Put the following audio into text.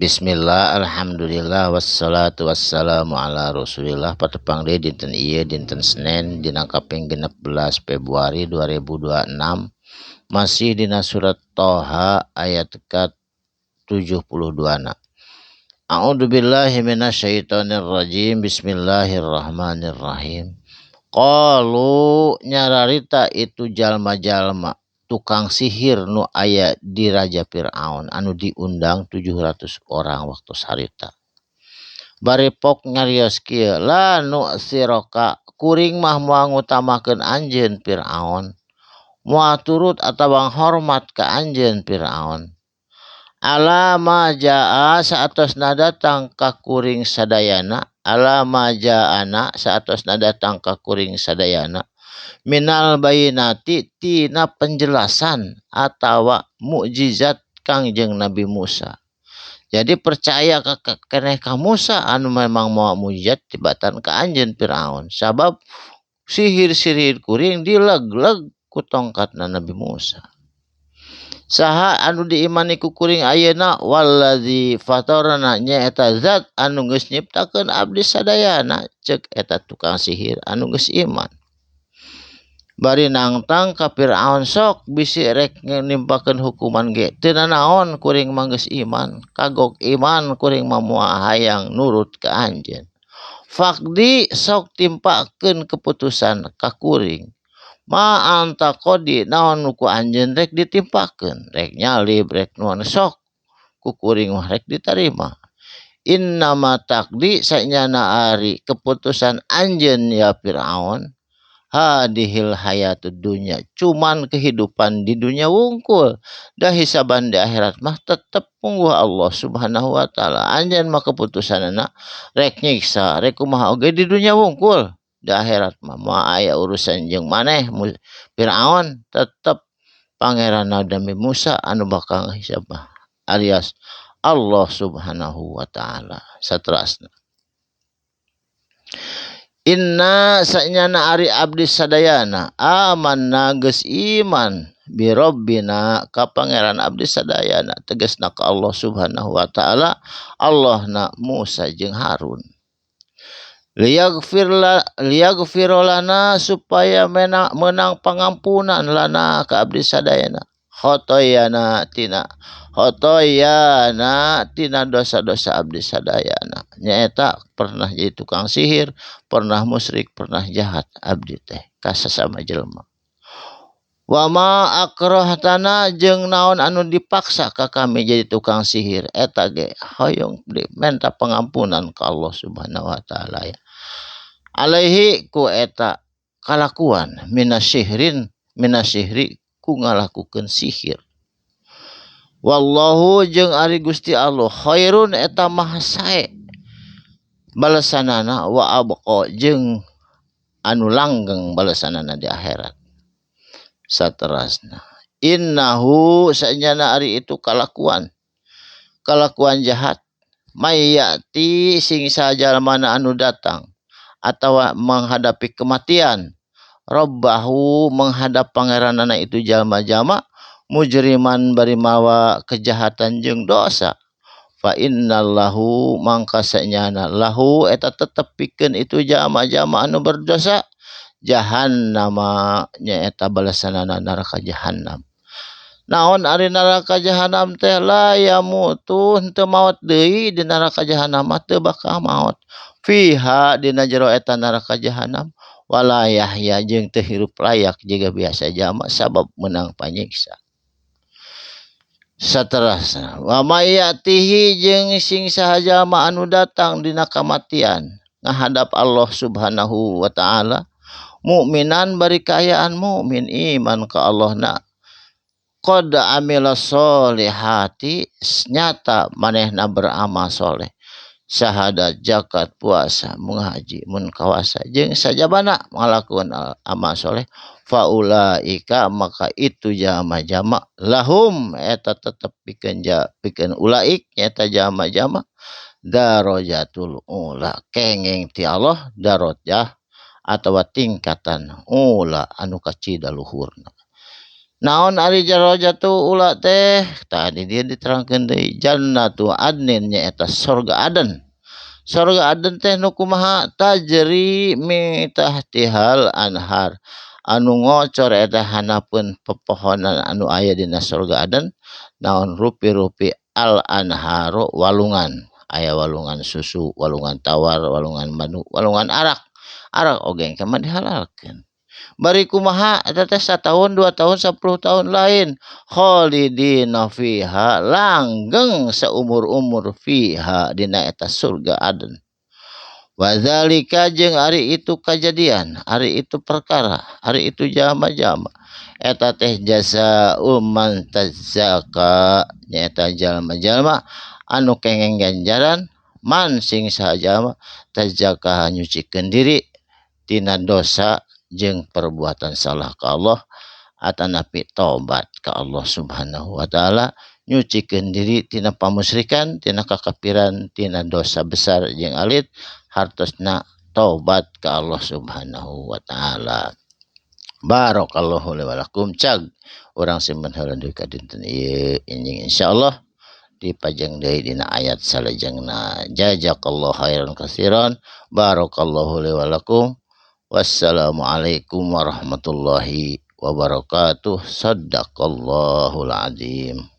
Bismillah, alhamdulillah, wassalatu wassalamu ala rasulillah. Patepang deui dinten ieu dinten Senin dina kaping 16 Februari 2026. Masih dina surat Toha ayat ke 72 na. A'udzubillahi minasyaitonir rajim. Bismillahirrahmanirrahim. Qalu nyararita itu jalma-jalma tukang sihir nu aya di Raja Fir'aun anu diundang 700 orang waktu sarita. Barepok nyarios kieu, la nu siroka kuring mah moal ngutamakeun anjeun Fir'aun, moal turut atawa hormat ka anjeun Fir'aun. Alama jaa saatosna datang ka kuring sadayana, alama jaana saatosna datang ka kuring sadayana, minal bayinati tina penjelasan atawa mukjizat Kangjeng Nabi Musa. Jadi percaya keneh ka Musa anu memang mau mukjizat tibatan ka anjeun Firaun. Sabab sihir-sihir kuring dileg-leg ku tongkatna Nabi Musa. Saha anu diimani ku kuring ayeuna wallazi fatarana nyaeta zat anu geus nyiptakeun abdi sadayana, ceuk eta tukang sihir anu geus iman. Bari nangtang ka Fir'aun sok bisi rek nimpakeun hukuman ge teu nanaon kuring mah geus iman, kagok iman kuring mah moal hayang nurut ka anjeun. Fakdi sok timpakeun keputusan ka kuring. Ma anta qodi naon ku anjeun rek ditimpakeun, rek nyalib rek nuan sok ku kuring mah rek ditarima. Innama taqdi sanyana ari keputusan anjeun ya Fir'aun hadihil hayatud dunya, cuman kehidupan di dunia wungkul. Da hisaban di akhirat mah tetep pungguh Allah Subhanahu wa taala. Anjeun mah keputusanna rek nyiksa rek kumaha oge di dunia wungkul. Di akhirat mah moal aya urusan jeung maneh Firaun tetep pangeran Nabi Musa anu bakal hisab alias Allah Subhanahu wa taala. Saterasna inna sanyana ari abdi sadayana amanna geus iman bi rabbina ka pangeran abdi sadayana, tegasna ka Allah Subhanahu wa taala, Allahna Musa jeung Harun. Liyaghfir lana supaya menang pangampunan lana ka abdi sadayana, khotoyana tina dosa-dosa abdi sadayana. Nyaeta pernah jadi tukang sihir, pernah musyrik, pernah jahat abdi teh ka sasama jelema. Wa ma akrahtana jeung naon anu dipaksa ka kami jadi tukang sihir eta ge hoyong minta pengampunan ka Allah Subhanahu wa taala ya. Alaihi ku eta kalakuan minasihri ku ngalakukeun sihir. Wallahu jeung ari Gusti Allah khairun eta maha sae balasanana wa abqa jeung anu langgeng balasanana di akhirat. Saterasna innahu sanyana ari itu kalakuan jahat mayati sing sajalmana anu datang atawa menghadapi kematian robbahu menghadap pangeranana itu jalma-jalma mujriman bari mawa kejahatan jeung dosa, fa innallahu mangka sanyana lahu eta tetep pikeun itu jalma-jalma anu berdosa jahannama nyaeta balasanana neraka jahanam. Naon ari neraka jahanam teh la yamutu henteu maot deui di neraka jahanam teu bakal maot. Fiha dina jero eta neraka jahanam wala yahya jeung teu hirup layak jiga biasa jalma sabab meunang panyiksa. Saterasna wa mayatihi jeung sing saha jalma anu datang dina kamatian ngahadap Allah Subhanahu wa taala mukminan bari kaayaan mukmin iman ka Allahna qad amila sholihati nyata manehna beramal soleh syahadat zakat puasa mengaji mun kawasa jeung sajabana ngalakuan amal soleh faulaika maka itu jama-jama lahum eta tetep pikeun ulaik eta jama-jama darajatul ula kenging ti Allah darajah atawa tingkatan ula anu kacida luhurna. Naon ari jarojatu ulah teh tadi dia diterangkeun deui jannatu adnin nyaeta surga aden. Surga aden teh nu kumaha tajri mi tahtihal anhar anu ngocor eta hanapeun pepohonan anu aya dina surga aden naon rupi-rupi al anharu walungan aya walungan susu walungan tawar walungan madu walungan arak arak oge engke mah dihalalkeun bari kumaha eta teh satahun 2 tahun 10 tahun lain khalidina fiha langgeng saumur-umur fiha dina eta surga aden wazalika jeung ari itu kejadian ari itu perkara ari itu jama-jama eta teh jasa man tazaka nyaeta jalma-jalma anu kengeng ganjaran man sing saha tazaka nyucikeun diri tina dosa jeung perbuatan salah ka Allah atanapi tobat ka Allah Subhanahu wa taala nyucikeun diri tina pamusyrikan tina kakafiran tina dosa besar jeung alit hartosna tobat ka Allah Subhanahu wa taala. Barakallahu li wa lakum cag urang simpen heula deui ka dinten ieu enjing insyaallah dipajang deui dina ayat salajengna jazakallahu khairan katsiran barakallahu li wa lakum wassalamualaikum warahmatullahi wabarakatuh sadaqallahul azim.